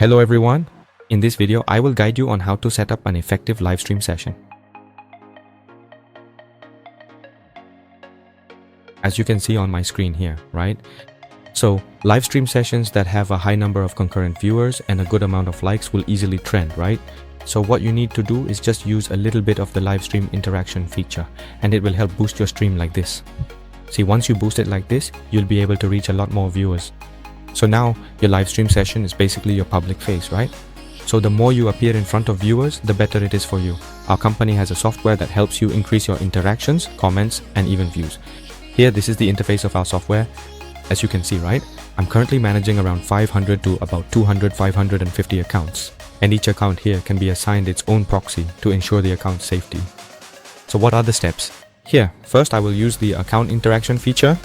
Hello everyone. In this video, I will guide you on how to set up an effective live stream session. As you can see on my screen here, right? So, live stream sessions that have a high number of concurrent viewers and a good amount of likes will easily trend, right? So what you need to do is just use a little bit of the live stream interaction feature, and it will help boost your stream like this. See, once you boost it like this, you'll be able to reach a lot more viewers. So now your live stream session is basically your public face, right? So the more you appear in front of viewers, the better it is for you. Our company has a software that helps you increase your interactions, comments, and even views. Here, this is the interface of our software. As you can see, right? I'm currently managing around 500 to about 200, 550 accounts. And each account here can be assigned its own proxy to ensure the account's safety. So what are the steps? Here, first I will use the account interaction feature,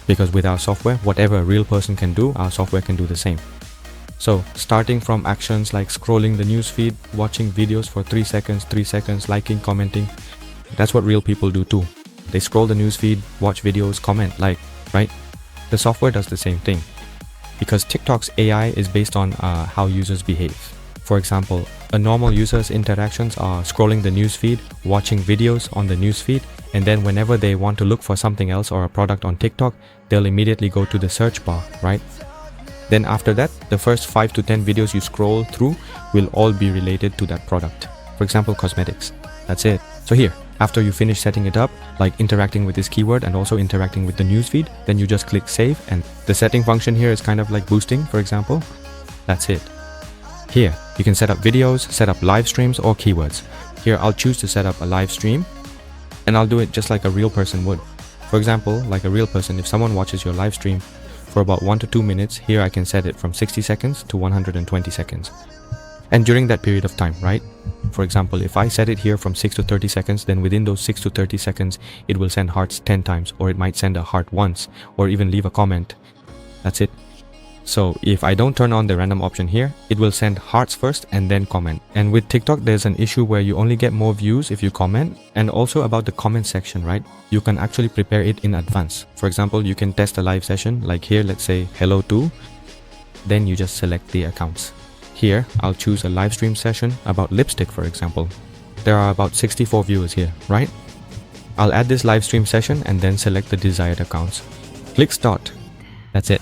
because with our software, whatever a real person can do, our software can do the same. So starting from actions like scrolling the newsfeed, watching videos for 3 seconds, liking, commenting, that's what real people do too. They scroll the newsfeed, watch videos, comment, like, right? The software does the same thing, because TikTok's AI is based on how users behave. For example, a normal user's interactions are scrolling the newsfeed, watching videos on the newsfeed, and then whenever they want to look for something else or a product on TikTok, they'll immediately go to the search bar, right? Then after that, the first 5 to 10 videos you scroll through will all be related to that product. For example, cosmetics. That's it. So here, after you finish setting it up, like interacting with this keyword and also interacting with the newsfeed, then you just click save, and the setting function here is kind of like boosting, for example. That's it. Here, you can set up videos, set up live streams or keywords. Here, I'll choose to set up a live stream, and I'll do it just like a real person would. For example, like a real person, if someone watches your live stream for about 1 to 2 minutes, here I can set it from 60 seconds to 120 seconds. And during that period of time, right? For example, if I set it here from 6 to 30 seconds, then within those 6 to 30 seconds, it will send hearts 10 times, or it might send a heart once, or even leave a comment. That's it. So if I don't turn on the random option here, it will send hearts first and then comment. And with TikTok, there's an issue where you only get more views if you comment. And also about the comment section, right? You can actually prepare it in advance. For example, you can test a live session, like here, let's say hello to, then you just select the accounts. Here, I'll choose a live stream session about lipstick, for example. There are about 64 viewers here, right? I'll add this live stream session and then select the desired accounts. Click start. That's it.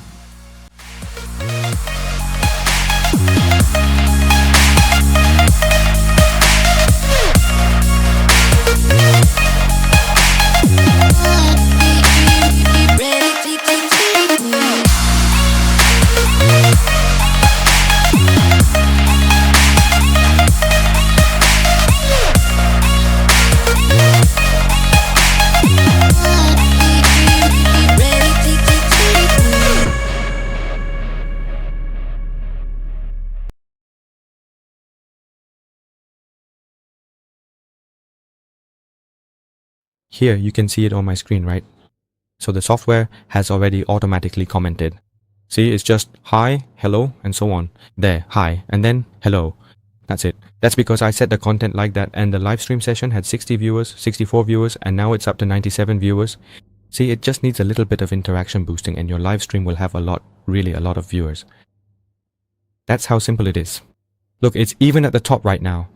Here, you can see it on my screen, right? So the software has already automatically commented. See, it's just hi, hello, and so on. There, hi, and then hello. That's it. That's because I set the content like that, and the live stream session had 60 viewers, 64 viewers, and now it's up to 97 viewers. See, it just needs a little bit of interaction boosting, and your live stream will have a lot, really a lot of viewers. That's how simple it is. Look, it's even at the top right now.